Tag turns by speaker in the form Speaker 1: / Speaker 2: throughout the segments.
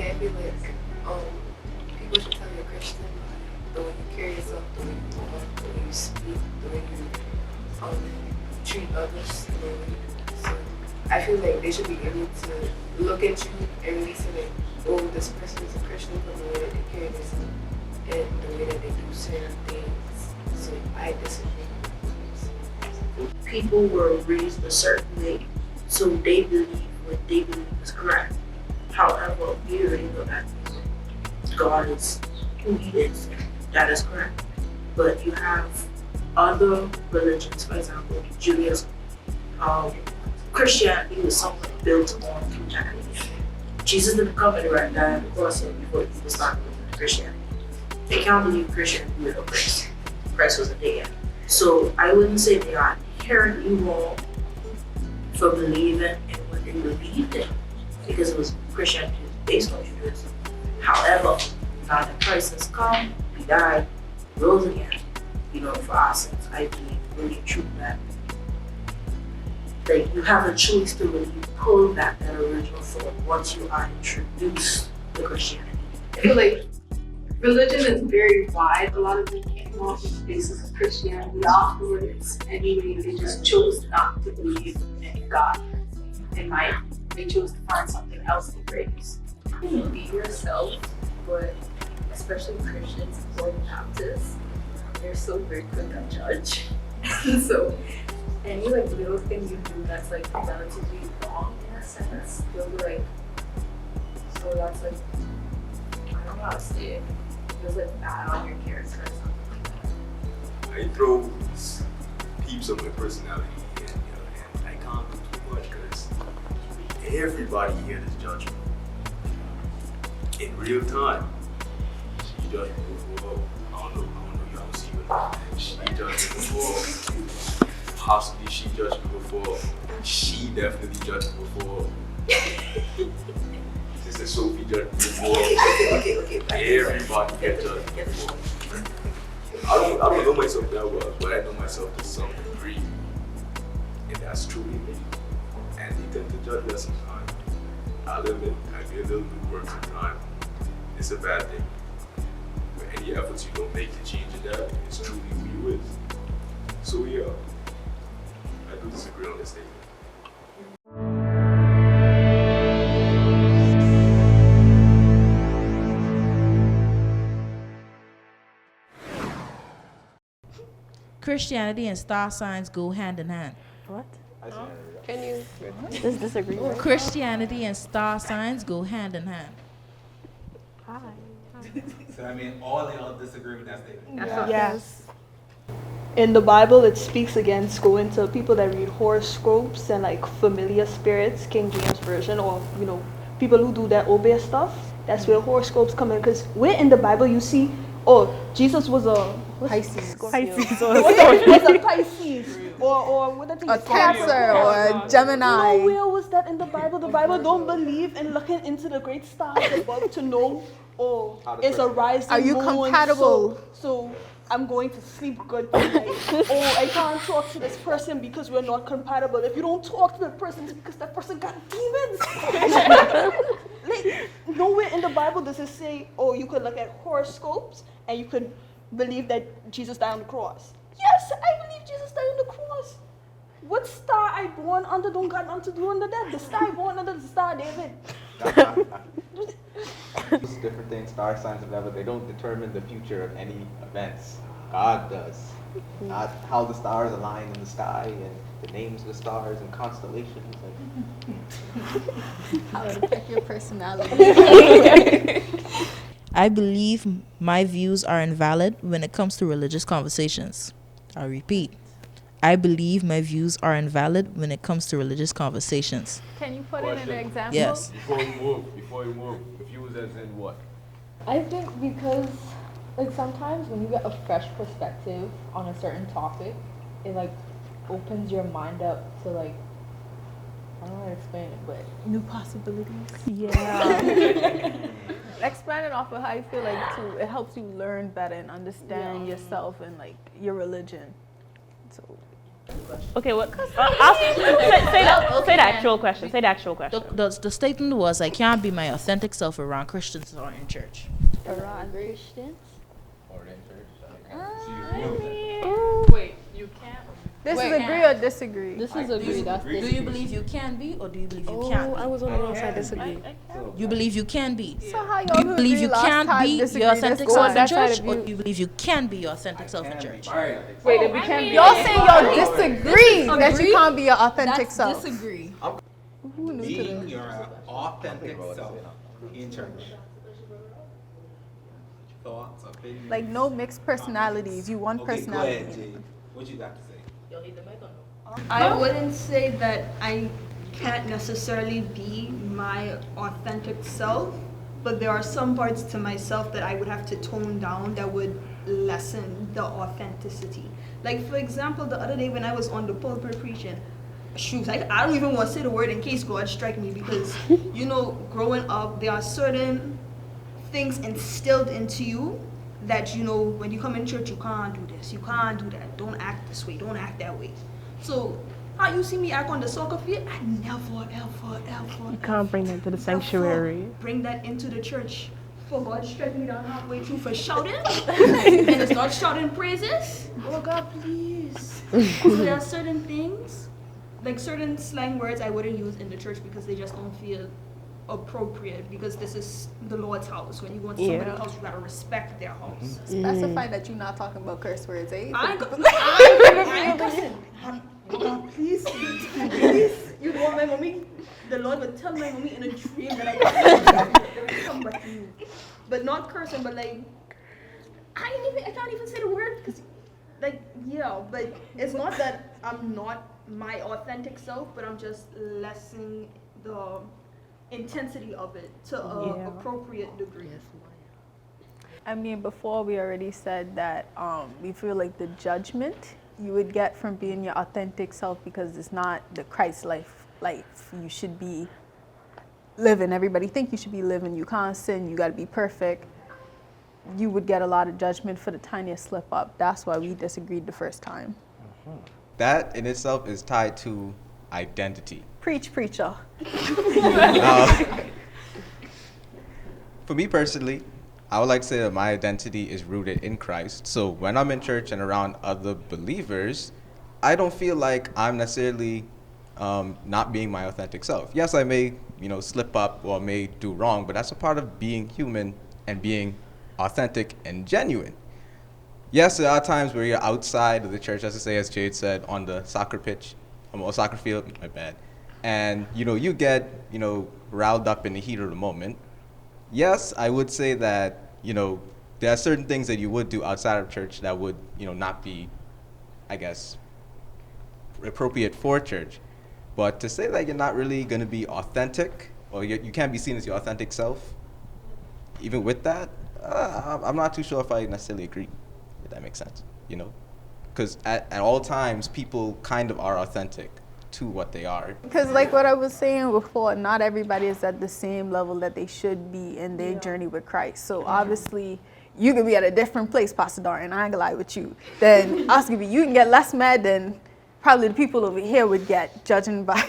Speaker 1: I feel like people should tell you're Christian by the way you carry yourself, the way you walk, the way you speak, the way you treat others, the way you. So I feel like they should be able to look at you and really say like, oh, this person is a Christian from the way that they carry themselves and the way that they do certain things. So I disagree.
Speaker 2: People were raised a certain way, so they believe what they believe is correct. However, we already know that God is who He is. That is correct. But you have other religions, for example, Judaism. Christianity was something built on humanity. Jesus didn't come and write down on the cross before He was starting with Christianity. They can't believe Christianity without Christ. Christ wasn't there yet. So I wouldn't say they are inherently wrong for believing in what they believed in, because it was Christianity was based on Judaism. However, now that Christ has come, He died, rose again, for our sins. I believe really true that like you have a choice to really pull back that original thought once you are introduced to Christianity.
Speaker 3: I feel like religion is very wide. A lot of them came off the basis of Christianity afterwards. Anyway, they just chose not to believe in God. They chose to find something else to praise.
Speaker 4: Be yourself, but especially Christians or Baptists, they're so very quick to judge. So any little thing you do that's relatively wrong in a sense, they'll be like, so that's I don't know how to say it. Feels bad on your character or something like that.
Speaker 5: I throw peeps of my personality and I can't do too much because everybody here is judgment. In real time, she judged me before. I don't know, you don't see her. She judged me before. Possibly she judged me before. She definitely judged me before. Sister Sophie judged me before.
Speaker 2: Okay.
Speaker 5: Everybody gets judged before. I don't know myself that well, but I know myself to some degree. And that's truly me. And they tend to judge us sometimes. I'll admit, I get a little bit work sometimes. It's a bad thing. But any efforts you don't make to change that, it's truly who you is. So yeah, I do disagree on this statement.
Speaker 6: Christianity and star signs go hand in hand.
Speaker 7: What?
Speaker 8: Can you?
Speaker 7: This disagree. Right?
Speaker 6: Christianity and star signs go hand in hand.
Speaker 7: Hi.
Speaker 9: So all in all disagree with that statement.
Speaker 7: Yes. In the Bible, it speaks against going to people that read horoscopes and familiar spirits, King James Version, or people who do that obey stuff. That's where horoscopes come in. Because where in the Bible you see, Jesus was a
Speaker 8: Pisces.
Speaker 7: Pisces. was a Pisces. Or what I think
Speaker 8: A Cancer or a Gemini.
Speaker 7: Nowhere was that in the Bible. The Bible don't believe in looking into the great stars above to know, it's a rising
Speaker 8: Are you
Speaker 7: moon,
Speaker 8: compatible?
Speaker 7: So I'm going to sleep good tonight. I can't talk to this person because we're not compatible. If you don't talk to that person, it's because that person got demons. Nowhere in the Bible does it say, you could look at horoscopes and you could believe that Jesus died on the cross. Yes, I believe Jesus died on the cross. What star I born under don't got nothing to do under that. The star I born under the star David.
Speaker 10: It's different things, star signs and whatever, they don't determine the future of any events. God does. Not how the stars align in the sky and the names of the stars and constellations.
Speaker 8: How to pick your personality.
Speaker 6: I believe my views are invalid when it comes to religious conversations. I repeat, I believe my views are invalid when it comes to religious conversations.
Speaker 4: Can you put in an example?
Speaker 6: Yes.
Speaker 5: Before you move, the views as in what?
Speaker 11: I think because sometimes when you get a fresh perspective on a certain topic, it opens your mind up to I don't know how to explain it, but
Speaker 8: New possibilities.
Speaker 11: yeah.
Speaker 4: Expanding off of how you feel too, it helps you learn better and understand yourself and your religion. So
Speaker 12: Okay, what? Say the actual question. Say the actual question.
Speaker 6: The statement was, I can't be my authentic self around Christians or in church.
Speaker 7: Around Christians?
Speaker 10: Or in church.
Speaker 3: Wait, you can't.
Speaker 8: This is agree or disagree?
Speaker 11: This is agree. That's
Speaker 6: Do you believe you can be, or do you believe you can't be?
Speaker 1: I was on the wrong side. Disagree.
Speaker 6: You believe you can be.
Speaker 8: So how
Speaker 6: Do
Speaker 8: y'all
Speaker 6: you believe
Speaker 8: agree
Speaker 6: you
Speaker 8: last
Speaker 6: can
Speaker 8: time
Speaker 6: be
Speaker 8: disagree?
Speaker 6: your
Speaker 8: Let's
Speaker 6: authentic
Speaker 8: go on
Speaker 6: self in
Speaker 8: that side
Speaker 6: church,
Speaker 8: of
Speaker 6: or
Speaker 8: you.
Speaker 6: do you believe you can be your authentic self in church?
Speaker 3: Wait, if you can't be.
Speaker 8: Y'all saying y'all disagree that
Speaker 11: Agree?
Speaker 8: you can't be your authentic
Speaker 11: That's
Speaker 8: self.
Speaker 11: disagree.
Speaker 8: Who knew to
Speaker 9: Being
Speaker 8: this?
Speaker 9: your authentic self in church. Thoughts, opinions.
Speaker 8: Like no mixed personalities. You one
Speaker 9: Okay, go
Speaker 8: personality.
Speaker 9: ahead, Jay. What you got to say?
Speaker 13: I wouldn't say that I can't necessarily be my authentic self, but there are some parts to myself that I would have to tone down that would lessen the authenticity. Like, for example, the other day when I was on the pulpit preaching, shoot, I don't even want to say the word in case God strike me, because, you know, growing up, there are certain things instilled into you that, you know, when you come in church, you can't do this, you can't do that, don't act this way, don't act that way. So, how you see me act on the soccer field, I never, ever, ever.
Speaker 12: You can't bring that to the sanctuary.
Speaker 13: Bring that into the church. For God strike me down halfway through for shouting, and it's not shouting praises. Oh God, please. So there are certain things, like certain slang words I wouldn't use in the church because they just don't feel appropriate, because this is the Lord's house. When you go into somebody's house, you gotta respect their house.
Speaker 8: Specify that you're not talking about curse words, eh?
Speaker 13: God, please, you know my mommy. The Lord would tell my mommy in a dream that I come back to you, but not cursing, but like I can't even say the word because, like, yeah. But it's not that I'm not my authentic self, but I'm just lessening the intensity of it to a appropriate degree.
Speaker 8: I mean, before we already said that we feel like the judgment you would get from being your authentic self, because it's not the Christ life you should be living. Everybody think you should be living. You can't sin. You got to be perfect. You would get a lot of judgment for the tiniest slip up. That's why we disagreed the first time.
Speaker 10: That in itself is tied to identity.
Speaker 8: Preach, preacher.
Speaker 10: For me personally, I would like to say that my identity is rooted in Christ. So when I'm in church and around other believers, I don't feel like I'm necessarily not being my authentic self. Yes, I may, slip up or may do wrong, but that's a part of being human and being authentic and genuine. Yes, there are times where you're outside of the church, as Jade said, on the soccer pitch, or soccer field, my bad. And, you get, riled up in the heat of the moment. Yes, I would say that, there are certain things that you would do outside of church that would, not be, I guess, appropriate for church. But to say that you're not really going to be authentic, or you can't be seen as your authentic self, even with that, I'm not too sure if I necessarily agree, if that makes sense, Because at all times, people kind of are authentic to what they are.
Speaker 8: Because like what I was saying before, not everybody is at the same level that they should be in their journey with Christ. So obviously, you could be at a different place, Pastor Dorian, I ain't gonna lie with you, then us could be, you can get less mad than probably the people over here would get, judging by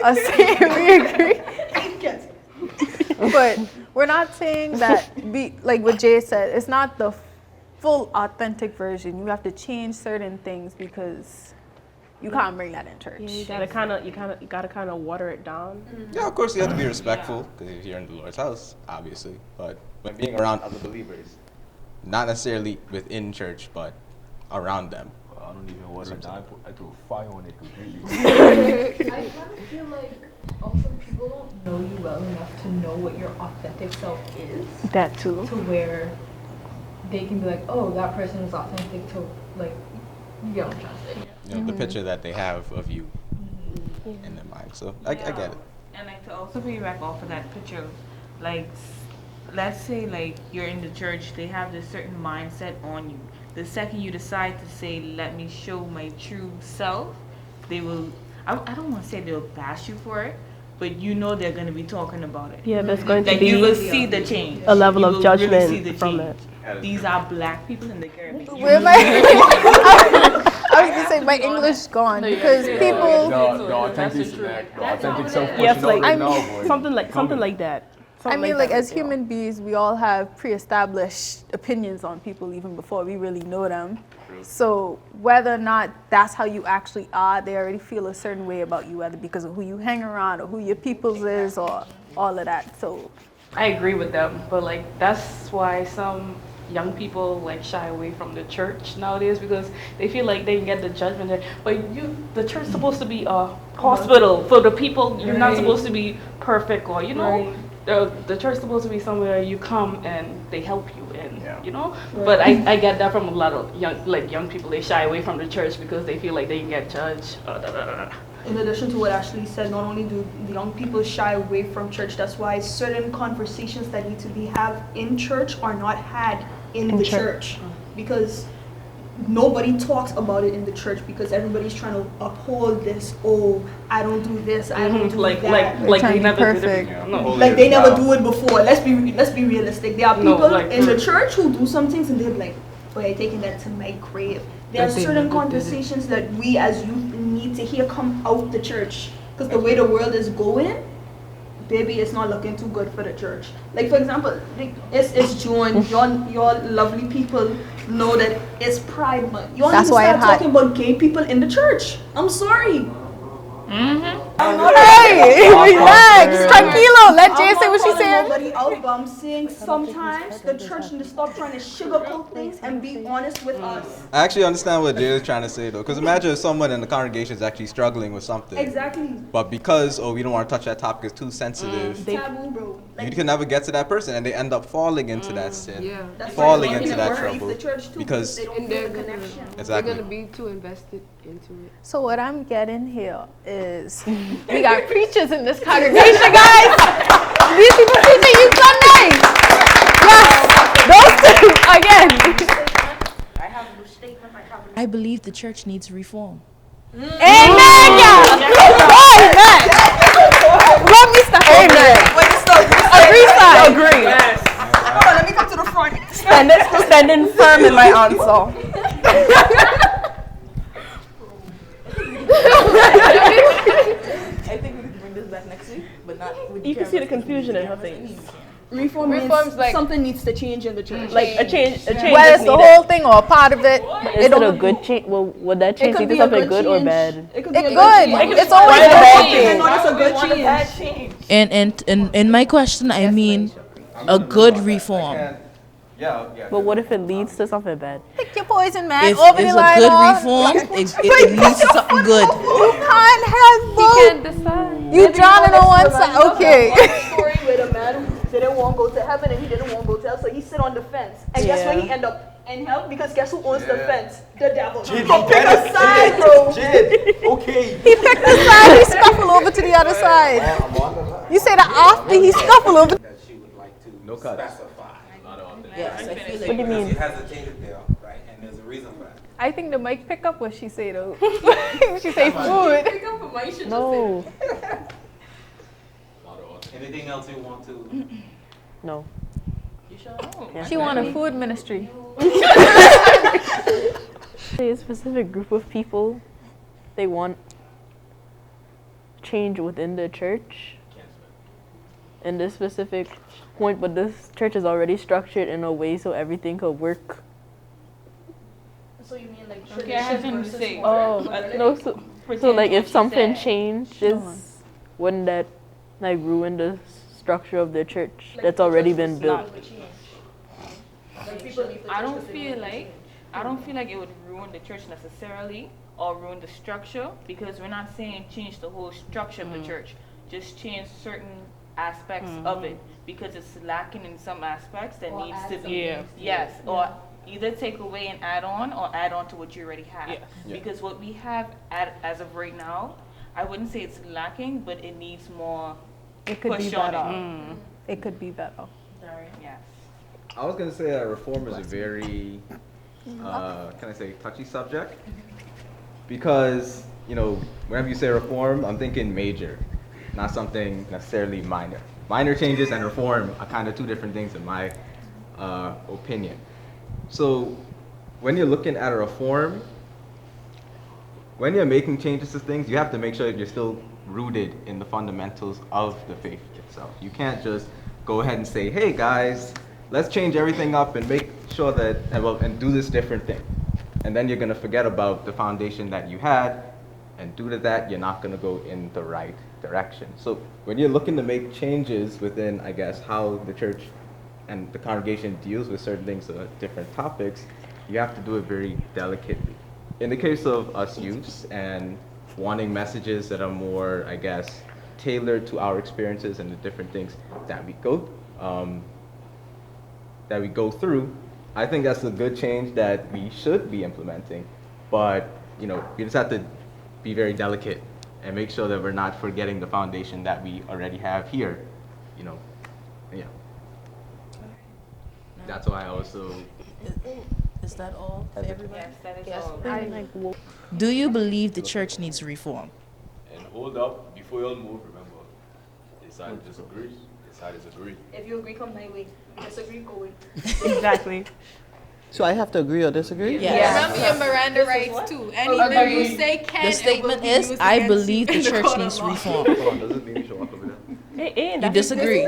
Speaker 8: us saying we agree. But we're not saying that, like what Jay said, it's not the full authentic version. You have to change certain things because you can't bring that in church.
Speaker 12: Yeah, you gotta kind of water it down.
Speaker 10: Yeah, of course you have to be respectful because you're in the Lord's house, obviously. But when being around other believers, not necessarily within church, but around them.
Speaker 5: I don't even watch it. I threw fire on it completely.
Speaker 11: I kind of feel like also people don't know you well enough to know what your authentic self is.
Speaker 12: That too.
Speaker 11: To where they can be like, oh, that person is authentic to, like, you get what I'm trying to say.
Speaker 10: The picture that they have of you in their mind. So I get it.
Speaker 14: And like to also piggyback off of that picture, like let's say like you're in the church, they have this certain mindset on you. The second you decide to say, let me show my true self, they will, I don't want to say they'll bash you for it, but they're going to be talking about it.
Speaker 12: Yeah, there's going to be
Speaker 14: you will see the change.
Speaker 12: A level of judgment
Speaker 14: really see the
Speaker 12: from
Speaker 14: change.
Speaker 12: it.
Speaker 14: These are black people in the Caribbean.
Speaker 8: Where am I? I was gonna say my English gone because people.
Speaker 5: The authentic snack, the authentic self.
Speaker 12: Yes, like
Speaker 5: something
Speaker 12: like that.
Speaker 8: I mean, like as human beings, we all have pre-established opinions on people even before we really know them. So whether or not that's how you actually are, they already feel a certain way about you, whether because of who you hang around or who your peoples is or all of that. So
Speaker 12: I agree with them, but like that's why some young people like shy away from the church nowadays because they feel like they can get the judgment there. But the church is supposed to be a hospital for the people. You're not supposed to be perfect or the church is supposed to be somewhere you come and they help you and But I get that from a lot of young people. They shy away from the church because they feel like they can get judged.
Speaker 13: In addition to what Ashley said, not only do the young people shy away from church, that's why certain conversations that need to be had in church are not had in the church. Because nobody talks about it in the church because everybody's trying to uphold this, I don't do this, I don't do that.
Speaker 12: Like they never did it.
Speaker 13: Like they never do it before. Let's be realistic. There are people in the church who do some things and they're like, boy, I'm taking that to my grave. There are certain conversations that we as youth need to hear come out the church. Because the way the world is going, baby, it's not looking too good for the church. Like for example, it's June. Your lovely people know that it's Pride Month. You want to start talking about gay people in the church? I'm sorry.
Speaker 8: Hey, relax, tranquilo. Let Jay say what she said.
Speaker 13: Nobody out, but I'm saying sometimes the church needs to stop trying to sugarcoat things and be honest with us.
Speaker 10: I actually understand what Jay is trying to say though, because imagine if someone in the congregation is actually struggling with something.
Speaker 13: Exactly.
Speaker 10: But because we don't want to touch that topic, it's too sensitive.
Speaker 13: Taboo, bro.
Speaker 10: You can never get to that person, and they end up falling into that sin,
Speaker 13: That's
Speaker 10: falling
Speaker 13: why
Speaker 10: into that trouble
Speaker 13: the church too,
Speaker 10: because
Speaker 13: they don't feel the connection.
Speaker 1: They're
Speaker 10: exactly.
Speaker 1: gonna be too invested into it.
Speaker 8: So what I'm getting here is we got preachers in this congregation, guys. These people preaching you Sundays. Yes, those two again.
Speaker 2: I have a new statement.
Speaker 6: I believe the church needs reform.
Speaker 8: Amen. Yeah. Amen. Let me stop. Amen. Agree side. Agree.
Speaker 14: Yes.
Speaker 13: Hold on, let me come to the front.
Speaker 14: Standing firm in my answer.
Speaker 6: I think we can bring this back next week, but not with
Speaker 12: You can see the confusion in her face.
Speaker 13: Reform means like something needs to change in the church.
Speaker 12: Like a change.
Speaker 8: Whether it's the whole thing or a part of it.
Speaker 12: Is it a good change? Well, would that change into something good or bad?
Speaker 13: It could be
Speaker 8: It's
Speaker 13: a
Speaker 8: good.
Speaker 13: change.
Speaker 8: It's always a bad
Speaker 13: It's
Speaker 8: thing.
Speaker 13: not just a good change.
Speaker 6: And in my question, I mean a good reform.
Speaker 12: But what if it leads to something bad?
Speaker 8: Pick your poison, man.
Speaker 6: If
Speaker 8: Over
Speaker 6: it's
Speaker 8: the
Speaker 6: a
Speaker 8: line
Speaker 6: good
Speaker 8: on.
Speaker 6: reform, it leads to something good.
Speaker 8: You can't have both.
Speaker 1: Can't decide.
Speaker 8: You drowning on one side. Okay.
Speaker 13: Story with a man who didn't want to go to heaven and he didn't want to go to hell, so he sit on the fence. And guess where he end up? In hell, because guess who owns the fence? The devil. So pick a side, bro.
Speaker 5: Okay.
Speaker 8: He picked the side. He scuffle over to the other side. You say that after he scuffle over.
Speaker 9: That she would like to
Speaker 10: No cuts.
Speaker 9: specify.
Speaker 6: Yes, I feel
Speaker 12: What do you
Speaker 9: Because
Speaker 12: mean?
Speaker 9: she hesitated there, right? And there's a reason for that.
Speaker 8: I think the mic pick up what she say though. She say food.
Speaker 12: No.
Speaker 9: Anything else you want to?
Speaker 12: No.
Speaker 8: She want a food ministry.
Speaker 12: A specific group of people, they want change within the church in this specific point, but this church is already structured in a way so everything could work.
Speaker 13: So you mean like
Speaker 14: Okay, I have something to say.
Speaker 12: No, so like if something changes, wouldn't that like ruin the structure of the church that's already been built?
Speaker 14: I don't feel like it would ruin the church necessarily or ruin the structure, because we're not saying change the whole structure of the church. Just change certain aspects of it, because it's lacking in some aspects that needs to be or either take away and add on, or add on to what you already have. Because what we have as of right now, I wouldn't say it's lacking, but it needs more.
Speaker 8: It could be
Speaker 14: push on
Speaker 8: better. It could be better.
Speaker 14: Yes.
Speaker 10: I was gonna say that reform is a very, can I say, touchy subject, because whenever you say reform, I'm thinking major, not something necessarily minor. Minor changes and reform are kind of two different things in my opinion. So when you're looking at a reform, when you're making changes to things, you have to make sure that you're still rooted in the fundamentals of the faith itself. You can't just go ahead and say, hey guys, let's change everything up and make sure that, and do this different thing. And then you're going to forget about the foundation that you had, and due to that, you're not going to go in the right direction. So when you're looking to make changes within, I guess, how the church and the congregation deals with certain things or different topics, you have to do it very delicately. In the case of us youths and wanting messages that are more, I guess, tailored to our experiences and the different things that we go through, I think that's a good change that we should be implementing. But we just have to be very delicate and make sure that we're not forgetting the foundation that we already have here. That's why I also.
Speaker 6: Is that all for everybody?
Speaker 4: Yes.
Speaker 6: Do you believe the church needs reform?
Speaker 5: And hold up, before you all move, remember, decide to disagree, decide to disagree.
Speaker 13: If you agree, come my way. Disagree, go away.
Speaker 14: Exactly.
Speaker 15: So I have to agree or disagree?
Speaker 6: Yes.
Speaker 3: Remember your Miranda rights too. Anything you say can.
Speaker 6: The statement is, I believe the church needs reform.
Speaker 10: Hold on, does it mean we should walk over there?
Speaker 6: You disagree?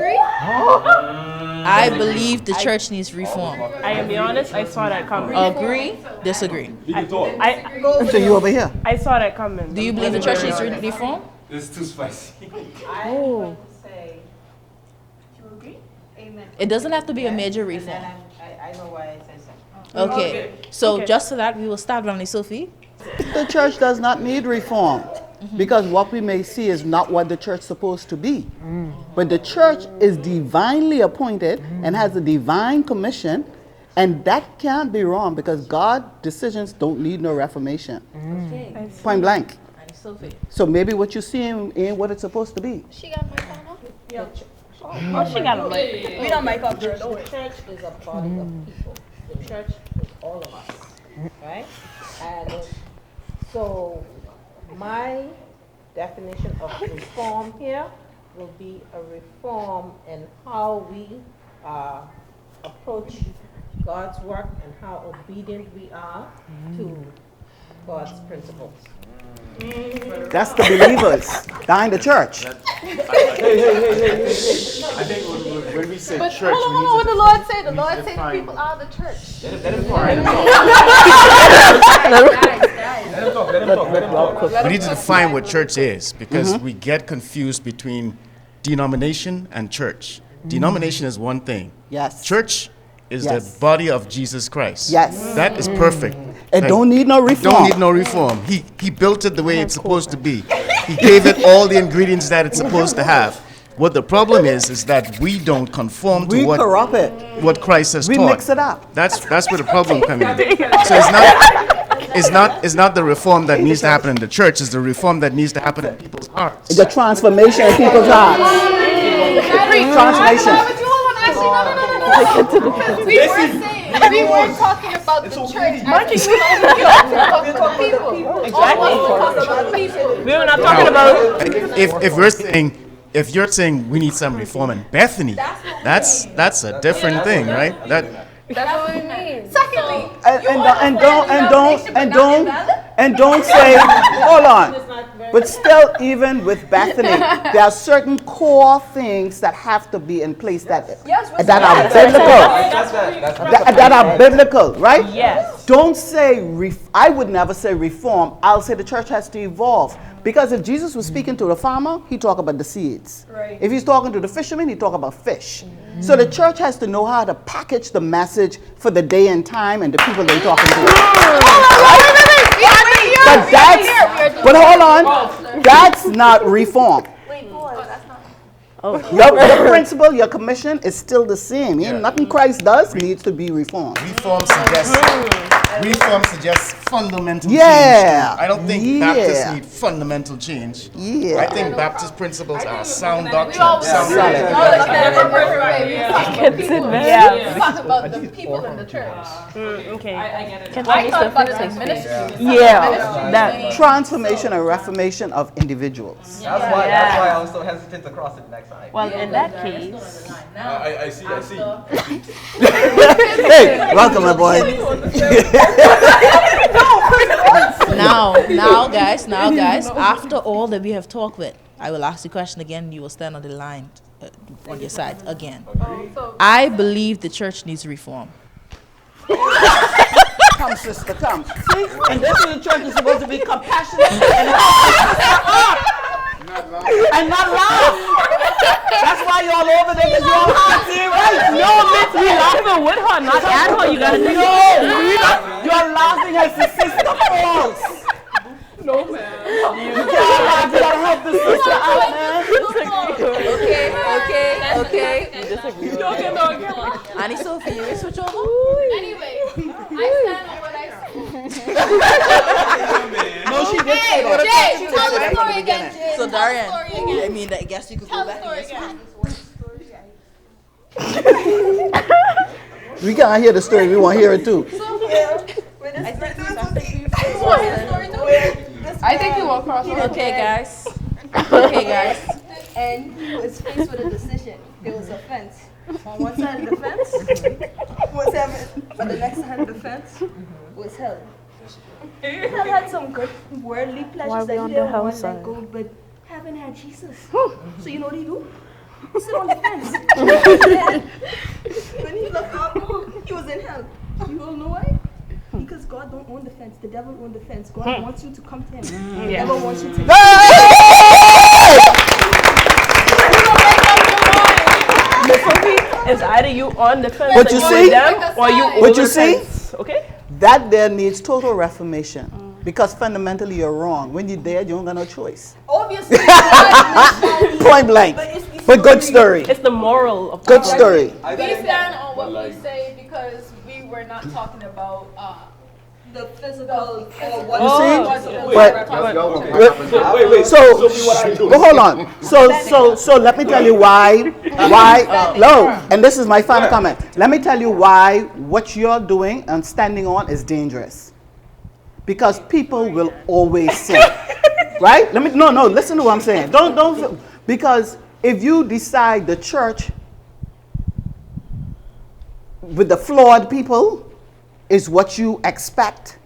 Speaker 6: I believe the church needs reform.
Speaker 12: I am be honest, I saw that coming.
Speaker 6: Agree? Disagree?
Speaker 15: So you over here?
Speaker 12: I saw that coming.
Speaker 6: Do you believe the church needs reform?
Speaker 5: This is too spicy.
Speaker 12: Oh.
Speaker 13: Say, you agree? Amen.
Speaker 6: It doesn't have to be a major reform.
Speaker 15: I know why I said so.
Speaker 6: Okay. So just so that we will start, Ronnie Sophie.
Speaker 15: The church does not need reform because what we may see is not what the church is supposed to be. But the church is divinely appointed and has a divine commission, and that can't be wrong because God's decisions don't need no reformation. Point blank. So maybe what you see ain't what it's supposed to be.
Speaker 11: She got my phone off?
Speaker 13: Yeah.
Speaker 12: Oh, she got a mic.
Speaker 13: We don't make up
Speaker 16: The church is a body of people. The church is all of us, right? And so my definition of reform here will be a reform in how we approach God's work and how obedient we are to God's principles.
Speaker 15: That's the believers behind the church.
Speaker 5: Hey. I think when we say
Speaker 11: But
Speaker 5: church,
Speaker 11: hold on, what the Lord said? The Lord said the people are the church.
Speaker 5: Let him talk.
Speaker 17: We need to define what church is because we get confused between denomination and church. Denomination is one thing.
Speaker 15: Yes.
Speaker 17: Church is the body of Jesus Christ.
Speaker 15: Yes.
Speaker 17: That is perfect.
Speaker 15: It don't need no reform.
Speaker 17: Don't need no reform. He built it the way it's supposed to be. He gave it all the ingredients that it's supposed to have. What the problem is that we don't conform to what Christ has taught.
Speaker 15: We mix it up.
Speaker 17: That's where the problem comes in. So it's not the reform that needs to happen in the church. It's the reform that needs to happen in people's hearts.
Speaker 15: The transformation in people's hearts. Transformation.
Speaker 11: We weren't talking about the church.
Speaker 12: We were not talking about.
Speaker 17: If you're saying we need some reform in Bethany, that's a different thing, right?
Speaker 11: That's what it means.
Speaker 13: Secondly,
Speaker 15: and don't say, hold on. But still, even with Bethany, there are certain core things that have to be in place that are biblical. That are biblical, right?
Speaker 12: Yes.
Speaker 15: Don't say, I would never say reform. I'll say the church has to evolve. Because if Jesus was speaking to the farmer, he talked about the seeds.
Speaker 13: Right.
Speaker 15: If he's talking to the fisherman, he talk about fish. So the church has to know how to package the message for the day and time and the people they're talking to. But hold on, that's not reform. Your principle, your commission is still the same. Nothing Christ does needs to be reformed.
Speaker 17: Reform suggests fundamental change. I don't think Baptists need fundamental change. I think Baptist principles are sound doctrine.
Speaker 11: We talk about the people in the church.
Speaker 12: Okay.
Speaker 11: I get it. I thought about it like ministry.
Speaker 15: That transformation and reformation of individuals.
Speaker 10: That's why I was so hesitant to cross it next time.
Speaker 12: Well, in that case,
Speaker 5: I see.
Speaker 15: Hey, welcome, my boy.
Speaker 6: now, guys, after all that we have talked with, I will ask the question again. You will stand on the line on your side again. I believe the church needs reform.
Speaker 15: Come, sister, come. See? And this is the church is supposed to be compassionate and and not laugh. That's why y'all over there, because y'all laughing, right? No, Miss, we laughing with her, not at her. You gotta you're laughing as the sister falls.
Speaker 12: No, man.
Speaker 15: You gotta help the sister out, man.
Speaker 6: Okay.
Speaker 12: You disagree. No.
Speaker 6: Annie Sophie, you will switch over?
Speaker 4: Anyway, I stand on what I say.
Speaker 15: No, she did say that.
Speaker 4: Jay, tell the story again, Jay.
Speaker 6: So Darian,
Speaker 4: Tell the story again.
Speaker 6: I mean, I guess you could
Speaker 4: Tell
Speaker 6: go
Speaker 4: the
Speaker 6: back
Speaker 4: story
Speaker 6: and
Speaker 4: again.
Speaker 15: We can't hear the story. We want to hear it too.
Speaker 3: I think you will cross.
Speaker 6: Okay, guys.
Speaker 13: And he was faced with a decision. There was a fence. On one side of the fence was heaven, but the next side of the fence was hell. Hell had some good worldly pleasures that he didn't want to let go, but heaven had Jesus. So you know what he do? He sit on the fence. When he looked up, he was in hell. You all know why? Because God don't own the fence. The devil owns the fence. God wants you to come to him. He never wants you to.
Speaker 12: It's either you on the fence
Speaker 15: What you see?
Speaker 12: them, or you
Speaker 15: What
Speaker 12: over
Speaker 15: you
Speaker 12: the
Speaker 15: see?
Speaker 12: fence. Okay?
Speaker 15: That there needs total reformation. Because fundamentally you're wrong. When you're dead, you don't got no choice.
Speaker 13: Obviously,
Speaker 15: Point blank. But good story.
Speaker 12: It's the moral of
Speaker 15: Good story.
Speaker 8: We stand on what we say because we were not talking about
Speaker 13: the physical or what
Speaker 15: You see?
Speaker 5: Wait.
Speaker 15: So
Speaker 5: what I do?
Speaker 15: well, hold on. So let me tell you why no, and this is my final comment. Let me tell you why what you're doing and standing on is dangerous. Because people will always sin. Right? Listen to what I'm saying. Don't because if you decide the church with the flawed people is what you expect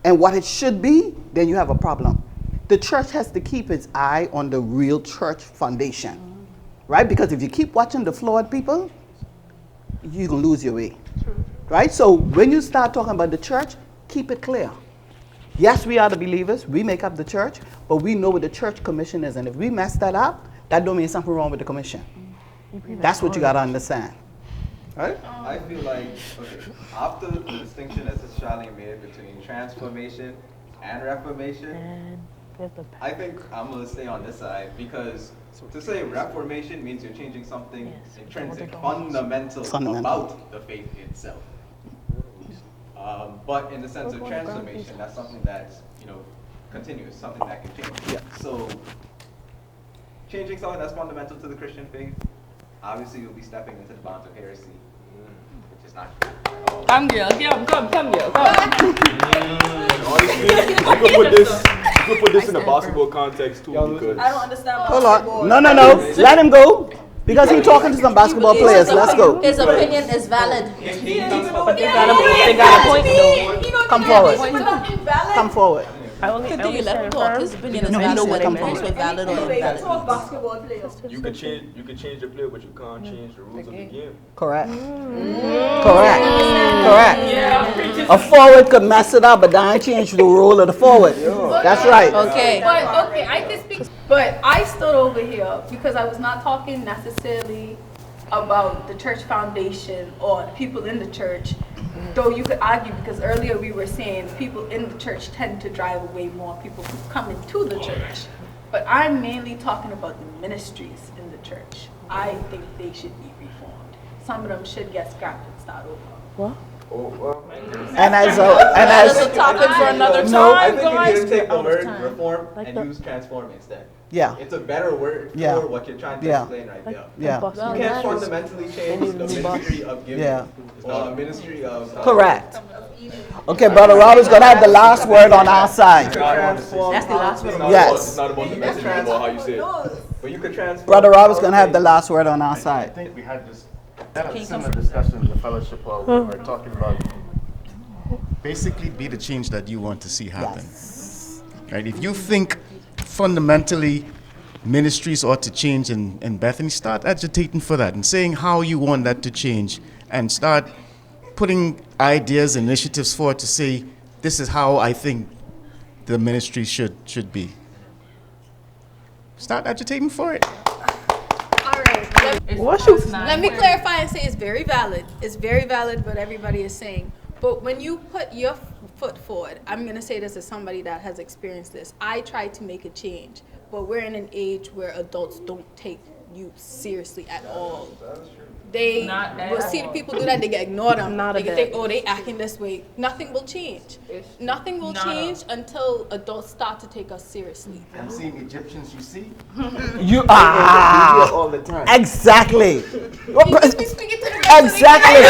Speaker 15: and what it should be, then you have a problem. The church has to keep its eye on the real church foundation, right? Because if you keep watching the flawed people, you can lose your way, right? So when you start talking about the church, keep it clear. Yes, we are the believers. We make up the church, but we know what the church commission is. And if we mess that up, that don't mean something wrong with the commission. That's what you got to understand. Right?
Speaker 10: I feel like, after the distinction that Sister Charlene made between transformation and reformation, I think I'm going to stay on this side because to say reformation means you're changing something intrinsic, fundamental about the faith itself. But in the sense of transformation, that's something that's, continuous, something that can change.
Speaker 15: Yeah.
Speaker 10: So, changing something that's fundamental to the Christian faith, obviously you'll be stepping into the bounds of heresy, which is not true.
Speaker 12: Come, girl. Come, girl.
Speaker 5: Honestly, you could put this in a basketball context too, because
Speaker 13: I don't understand
Speaker 15: Hold
Speaker 13: basketball.
Speaker 15: on. No. Let him go. Because he's talking to some basketball players. Let's go.
Speaker 6: His opinion is valid.
Speaker 12: They got a point though.
Speaker 15: Come forward. Come forward.
Speaker 6: Continue, let him talk. His opinion is valid. Whether he thinks we're valid or invalid.
Speaker 13: Talk basketball players.
Speaker 5: you could change the play, but you can't change the rules of the game.
Speaker 15: Correct. Correct. A forward could mess it up, but that ain't change the role of the forward. That's right.
Speaker 6: Okay.
Speaker 8: But I can speak. But I stood over here because I was not talking necessarily about the church foundation or people in the church. Though you could argue, because earlier we were saying people in the church tend to drive away more people who come into the church. But I'm mainly talking about the ministries in the church. I think they should be reformed. Some of them should get scrapped and start over.
Speaker 15: What?
Speaker 5: Oh, well.
Speaker 6: That's a topic for another time.
Speaker 10: No, I think you need to take the word reform and use transform instead.
Speaker 15: Yeah.
Speaker 10: It's a better word for what you're trying to explain right there.
Speaker 15: Yeah.
Speaker 10: You can't fundamentally change the ministry of giving or the ministry of...
Speaker 15: Correct. Okay, Brother Robert's going to have the last word on our side.
Speaker 6: That's the last word.
Speaker 15: Yes.
Speaker 5: It's not about the message, it's about how you say it.
Speaker 10: But you could transform...
Speaker 15: Brother Robert's going to have the last word on our side.
Speaker 17: I think we had this similar discussion in the fellowship while we were talking about basically be the change that you want to see happen.
Speaker 15: Yes.
Speaker 17: right? If you think fundamentally ministries ought to change in Bethany, start agitating for that and saying how you want that to change, and start putting ideas, initiatives forward to say, this is how I think the ministry should be. Start agitating for it.
Speaker 18: All right. Let me clarify and say it's very valid. It's very valid what everybody is saying. But when you put your foot forward, I'm going to say this as somebody that has experienced this. I tried to make a change, but we're in an age where adults don't take you seriously at all. They will see the people do that, they get ignored them. They think, oh, they acting this way. Nothing will change. Nothing will change until adults start to take us seriously.
Speaker 17: I'm seeing Egyptians, you see?
Speaker 19: You are
Speaker 17: all the time.
Speaker 19: Exactly.
Speaker 18: Exactly.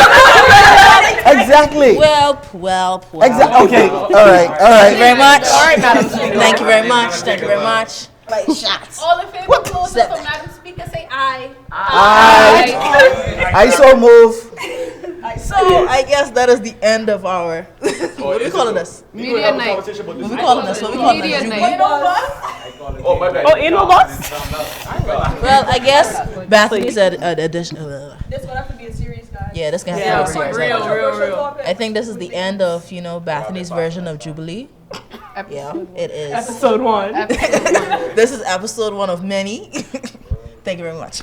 Speaker 19: Exactly.
Speaker 6: Well.
Speaker 19: Okay. All right.
Speaker 6: Thank you very much.
Speaker 18: All right, Madam Speaker.
Speaker 6: Thank you very much. Thank you very much.
Speaker 18: Like shots. All in favor of closing for Madam Speaker, say aye.
Speaker 19: I so move.
Speaker 6: So I guess that is the end of our. What are we calling this?
Speaker 3: Media night.
Speaker 6: What are we calling this?
Speaker 3: Media night.
Speaker 5: Oh, my bad.
Speaker 6: Oh, anal bus? Well, I guess Bethany's addition.
Speaker 13: This will have to be a series, guys.
Speaker 6: Yeah, this can have to be a series.
Speaker 3: Real.
Speaker 6: I think this is the end of Bethany's version of Jubilee. Yeah, it is.
Speaker 3: Episode 1.
Speaker 6: This is episode 1 of many. Thank you very much.